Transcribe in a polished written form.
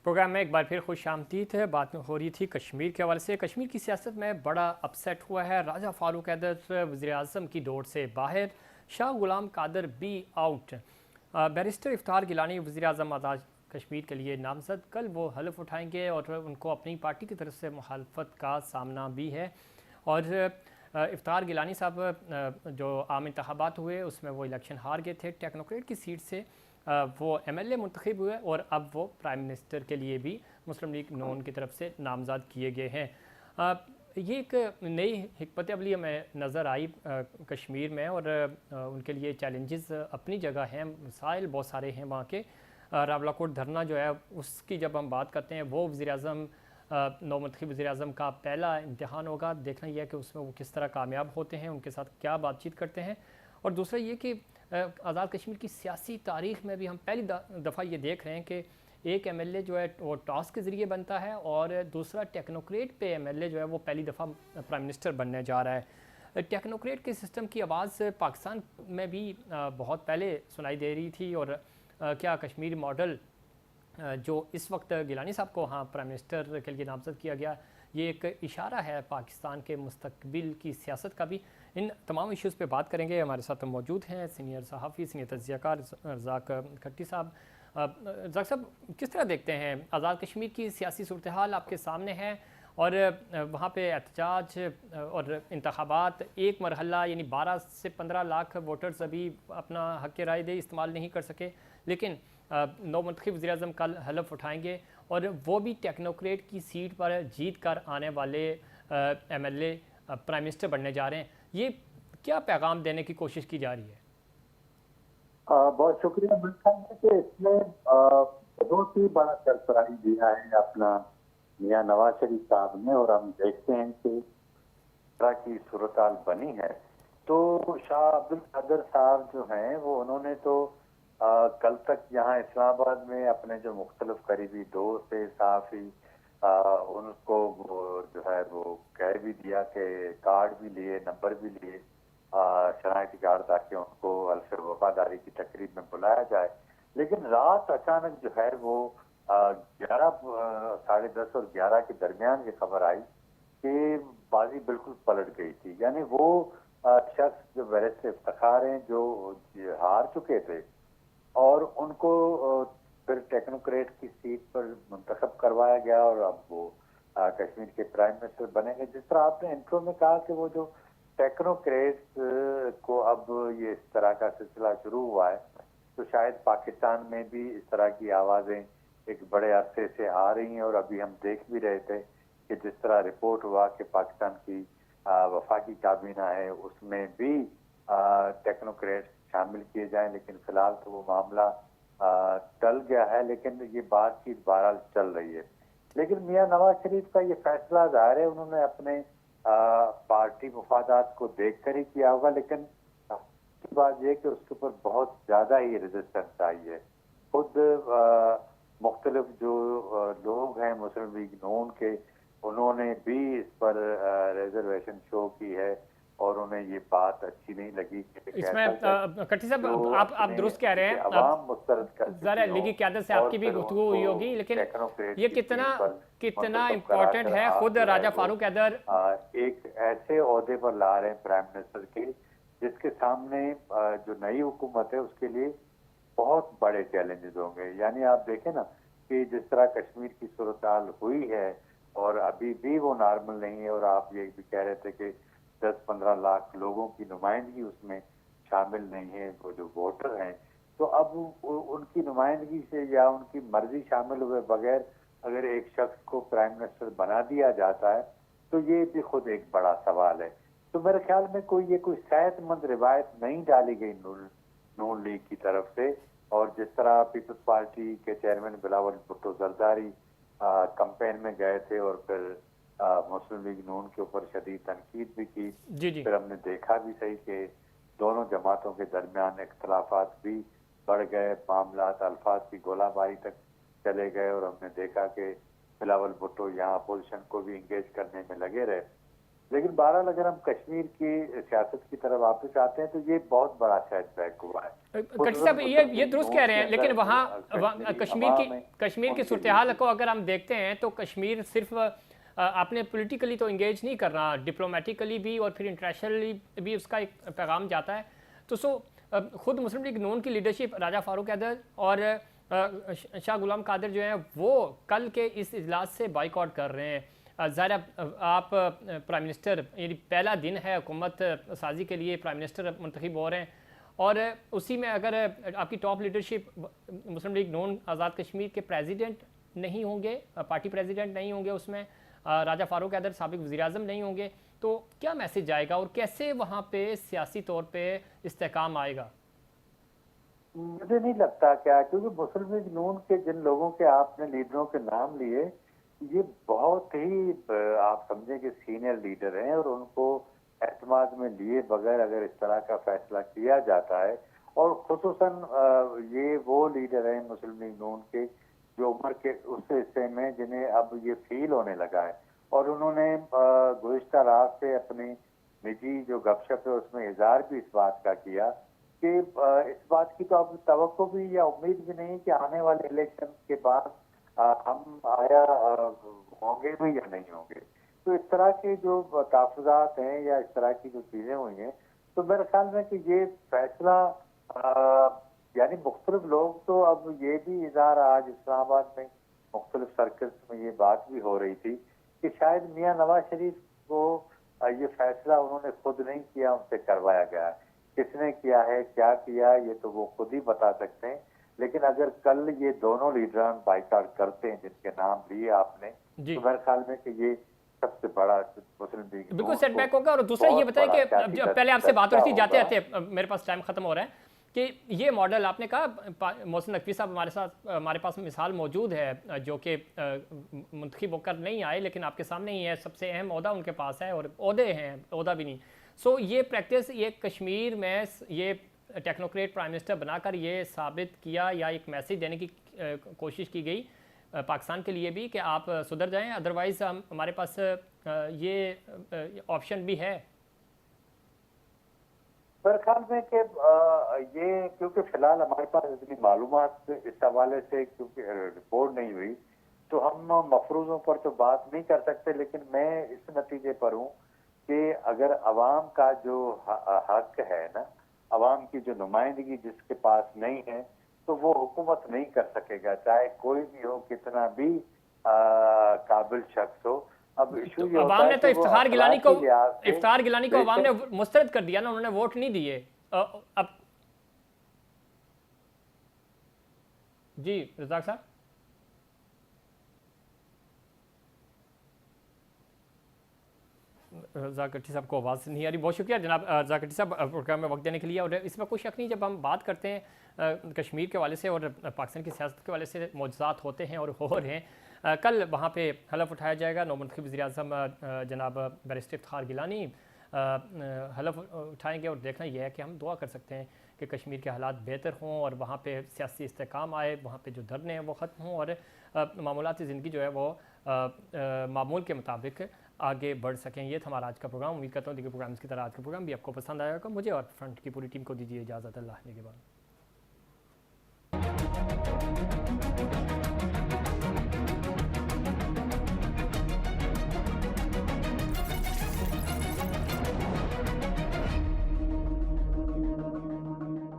Programme में एक बार फिर खुशामदीद है। बात में हो रही थी कश्मीर के हवाले से। कश्मीर की सियासत में बड़ा अपसेट हुआ है। राजा फारूक हैदर वज़ीर-ए-आज़म की दौड़ से बाहर, शाह गुलाम कादर बी आउट। बैरिस्टर इफ्तार गिलानी वज़ीर-ए-आज़म आज़ाद कश्मीर के लिए नामजद। कल वो हलफ उठाएंगे और उनको अपनी पार्टी की तरफ से मुखालफत का सामना भी है। और इफ्तार गिलानी साहब जो आम इंतखाबात हुए उसमें वो इलेक्शन हार गए थे। टेक्नोक्रेट की सीट से वो एमएलए मुंतखब हुए और अब वो प्राइम मिनिस्टर के लिए भी मुस्लिम लीग नून की तरफ से नामज़द किए गए हैं। ये एक नई हिकमत अमली हमें नज़र आई कश्मीर में, और उनके लिए चैलेंजेस अपनी जगह हैं, मसाइल बहुत सारे हैं वहाँ के। रावलाकोट धरना जो है उसकी जब हम बात करते हैं, वो वज़ीर-ए-आज़म नौ मुंतखब वज़ीर-ए-आज़म का पहला इम्तिहान होगा। देखना यह है कि उसमें वो किस तरह कामयाब होते हैं, उनके साथ क्या बातचीत करते हैं। और दूसरा ये कि आज़ाद कश्मीर की सियासी तारीख में भी हम पहली दफ़ा ये देख रहे हैं कि एक एमएलए जो है वो टॉस के ज़रिए बनता है और दूसरा टेक्नोक्रेट पे एमएलए जो है वो पहली दफ़ा प्राइम मिनिस्टर बनने जा रहा है। टेक्नोक्रेट के सिस्टम की आवाज़ पाकिस्तान में भी बहुत पहले सुनाई दे रही थी। और क्या कश्मीर मॉडल जो इस वक्त गिलानी साहब को प्राइम मिनिस्टर के लिए नामज़द किया गया, ये एक इशारा है पाकिस्तान के मुस्तकबिल की सियासत का भी। इन तमाम इश्यूज़ पे बात करेंगे। हमारे साथ मौजूद हैं सीनियर सहाफ़ी, सीनियर तज्ज़ियाकार रज़ाक खट्टी साहब। रज़ाक साहब, किस तरह देखते हैं आज़ाद कश्मीर की सियासी सूरत हाल? आपके सामने है और वहाँ पे एहतजाज और इंतखाबात एक मरहला, यानी 12 से 15 लाख वोटर्स अभी अपना हक़ राय दे इस्तेमाल नहीं कर सके, लेकिन नौ मुंतखब वज़ीर-ए-आज़म कल हलफ उठाएंगे और वो भी टेक्नोक्रेट की सीट पर जीत कर आने वाले एमएलए प्राइम मिनिस्टर बनने जा रहे हैं। ये क्या पैगाम देने की कोशिश की जा रही है? बहुत शुक्रिया। कि इसमें बहुत ही बड़ा सरप्राइज दिया है अपना मियां नवाज शरीफ साहब ने, और हम देखते हैं कि तरह की सूरत बनी है। तो शाह अब्दुल कादर साहब जो हैं वो उन्होंने तो कल तक यहाँ इस्लामाबाद में अपने जो मुख्तलिफ करीबी दोस्त थे साफी, उनको वो जो है वो कह भी दिया कि कार्ड भी लिए, नंबर भी लिए, शरायती कार्ड, ताकि उनको अल्फ वफादारी की तकरीब में बुलाया जाए। लेकिन रात अचानक जो है वो 11 10:30 और 11 के दरमियान ये खबर आई कि बाजी बिल्कुल पलट गई थी। यानी वो शख्स जो बैरिस्टर इफ्तिखार हैं जो हार चुके थे और उनको फिर टेक्नोक्रेट की सीट पर मुंतखब करवाया गया और अब वो कश्मीर के प्राइम मिनिस्टर बनेंगे। जिस तरह आपने इंट्रो में कहा कि वो जो टेक्नोक्रेट को अब ये इस तरह का सिलसिला शुरू हुआ है, तो शायद पाकिस्तान में भी इस तरह की आवाजें एक बड़े अरसे से आ रही हैं। और अभी हम देख भी रहे थे कि जिस तरह रिपोर्ट हुआ कि पाकिस्तान की वफाकी काबीना है उसमें भी टेक्नोक्रेट शामिल किए जाएं, लेकिन फिलहाल तो वो मामला टल गया है। लेकिन ये बातचीत बहरहाल चल रही है। लेकिन मियां नवाज शरीफ का ये फैसला जाहिर है उन्होंने अपने पार्टी मुफादात को देखकर ही किया होगा, लेकिन बात यह कि उसके ऊपर बहुत ज्यादा ही रेजिस्टेंस आई है। खुद मुख्तलिफ जो लोग हैं मुस्लिम लीग नून के, उन्होंने भी इस पर रिजर्वेशन शो की है और उन्हें ये बात अच्छी नहीं लगी। इसमें कट्टी साहब आप दुरुस्त कह रहे हैं, ज़रा लीगी क़यादत से आपकी भी गुफ्तगू हुई होगी, लेकिन ये कितना इम्पोर्टेंट है। खुद राजा फारूक हैदर एक ऐसे ओहदे पर ला रहे हैं प्राइम मिनिस्टर के, जिसके सामने जो नई हुकूमत है उसके लिए बहुत बड़े चैलेंजेस होंगे। यानी आप देखें ना कि जिस तरह कश्मीर की सूरत हाल हुई है और अभी भी वो नॉर्मल नहीं है, और आप ये भी कह रहे थे कि 10-15 लाख लोगों की नुमाइंदगी उसमें शामिल नहीं है, वो जो वोटर हैं। तो अब उनकी नुमाइंदगी से या उनकी मर्जी शामिल हुए बगैर अगर एक शख्स को प्राइम मिनिस्टर बना दिया जाता है तो ये भी खुद एक बड़ा सवाल है। तो मेरे ख्याल में कोई सेहतमंद रिवायत नहीं डाली गई नून लीग की तरफ से। और जिस तरह पीपल्स पार्टी के चेयरमैन बिलावल भुट्टो जरदारी कैंपेन में गए थे और फिर मुस्लिम लीग नून के ऊपर शदीद तनकीद भी की, फिर हमने देखा भी सही कि दोनों जमातों के दरमियान इख्तलाफात भी बढ़ गए, मामला अल्फाज की गोलाबारी तक चले गए, और हमने देखा कि बिलावल भुट्टो यहाँ अपोजिशन को भी इंगेज करने में लगे रहे। लेकिन बहरहाल अगर हम कश्मीर की सियासत की तरफ वापस आते हैं तो ये बहुत बड़ा सेटबैक हुआ है। कटी साहब ये दुरुस्त कह रहे हैं, लेकिन वहाँ कश्मीरी कश्मीर की उनके सूरत हाल लिए को अगर हम देखते हैं तो कश्मीर सिर्फ आपने पॉलिटिकली तो इंगेज नहीं करना, डिप्लोमेटिकली भी और फिर इंटरनेशनली भी उसका एक पैगाम जाता है। तो खुद मुस्लिम लीग नून की लीडरशिप राजा फारूक हैदर और शाह गुलाम कादिर जो हैं वो कल के इस इजलास से बाइकआउट कर रहे हैं। ज़ाहिर आप प्राइम मिनिस्टर, यानी पहला दिन है हुकूमत साजी के लिए, प्राइम मिनिस्टर मुंतखब हो रहे हैं और उसी में अगर आपकी टॉप लीडरशिप मुस्लिम लीग नून आज़ाद कश्मीर के प्रेसिडेंट नहीं होंगे, पार्टी प्रेसिडेंट नहीं होंगे, उसमें राजा फारूक हैदर साबिक वज़ीर-ए-आज़म नहीं होंगे, तो क्या मैसेज जाएगा और कैसे वहाँ पे सियासी तौर पे इस्तेहकाम आएगा? मुझे नहीं लगता क्या, क्योंकि मुस्लिम लीग नून के जिन लोगों के आपने लीडरों के नाम लिए, ये बहुत ही आप समझे कि सीनियर लीडर हैं और उनको एतमाद में लिए बगैर अगर इस तरह का फैसला किया जाता है, और खुसूसन ये वो लीडर हैं मुस्लिम लीग नून के जो उम्र के उस हिस्से में जिन्हें अब ये फील होने लगा है, और उन्होंने गुज़िश्ता रात से अपनी निजी जो गपशप है उसमें इजहार भी इस बात का किया कि इस बात की तो अब तवक्को भी या उम्मीद भी नहीं कि आने वाले इलेक्शन के बाद हम होंगे भी या नहीं होंगे। तो इस तरह के जो तहफ़्फ़ुज़ात हैं या इस तरह की जो चीज़ें हुई हैं, तो मेरे ख्याल में कि ये फैसला यानी मुख्तलिफ लोग तो अब ये भी इज़हार आज इस्लामाबाद में मुख्तलिफ सर्कल्स में ये बात भी हो रही थी कि शायद मियाँ नवाज शरीफ को ये फैसला उन्होंने खुद नहीं किया, उनसे करवाया गया है। किसने किया है, क्या किया, ये तो वो खुद ही बता सकते हैं। लेकिन अगर कल ये दोनों लीडरान बाइकआउट करते हैं जिनके नाम लिए आपने, तो मेरे ख्याल में कि ये सबसे बड़ा मुस्लिम लीग बिल्कुल सेटबैक होगा। और दूसरा ये बताएं कि पहले आपसे बात हो रही थी जाते जाते, मेरे पास टाइम खत्म हो रहा है, कि ये मॉडल आपने कहा, मोहसिन नकवी साहब हमारे साथ, हमारे पास मिसाल मौजूद है जो कि मुंतखब होकर नहीं आए लेकिन आपके सामने ही है, सबसे अहम ओहदा उनके पास है और ओहदे हैं, ओहदा भी नहीं। ये प्रैक्टिस ये कश्मीर में ये टेक्नोक्रेट प्राइम मिनिस्टर बनाकर ये साबित किया या एक मैसेज देने की कोशिश की गई पाकिस्तान के लिए भी कि आप सुधर जाएं, अदरवाइज हमारे पास ये ऑप्शन भी है। मेरे ख्याल में कि ये क्योंकि फिलहाल हमारे पास इतनी मालूमात इस हवाले से क्योंकि रिपोर्ट नहीं हुई, तो हम मफरूजों पर तो बात नहीं कर सकते। लेकिन मैं इस नतीजे पर हूँ कि अगर अवाम का जो हक है ना, अवाम की जो नुमाइंदगी जिसके पास नहीं है, तो वो हुकूमत नहीं कर सकेगा, चाहे कोई भी हो, कितना भी काबिल शख्स हो। अब इशू ये अवाम ने तो इफ्तिखार गिलानी को अवाम ने मुस्तरद कर दिया ना, उन्होंने वोट नहीं दिए। अब जी रज़ाक साहब, ज़ाकटी साहब को आवाज़ नहीं आ रही। बहुत शुक्रिया जनाब ज़ाकटी साहब प्रोग्राम में वक्त देने के लिए। और इसमें कोई शक नहीं, जब हम बात करते हैं कश्मीर के हवाले से और पाकिस्तान की सियासत के हवाले से मौजूदात होते हैं और हो रहे हैं। कल वहाँ पे हलफ उठाया जाएगा, नौमंतखब वज़ीर-ए-आज़म जनाब बैरिस्टर इफ्तिखार गिलानी हलफ उठाएंगे और देखना यह है कि हम दुआ कर सकते हैं कि कश्मीर के हालात बेहतर हों और वहाँ पे सियासी इस्तेहकाम आए, वहाँ पे जो धरने हैं वो ख़त्म हों और मामूलाती ज़िंदगी जो है वो मामूल के मुताबिक आगे बढ़ सकें। ये था हमारा आज का प्रोग्राम। उम्मीद करता हूँ कि प्रोग्राम्स की तरह आज का प्रोग्राम भी आपको पसंद आएगा। मुझे और फ्रंट की पूरी टीम को दीजिए इजाज़त। अल्लाह के बाद।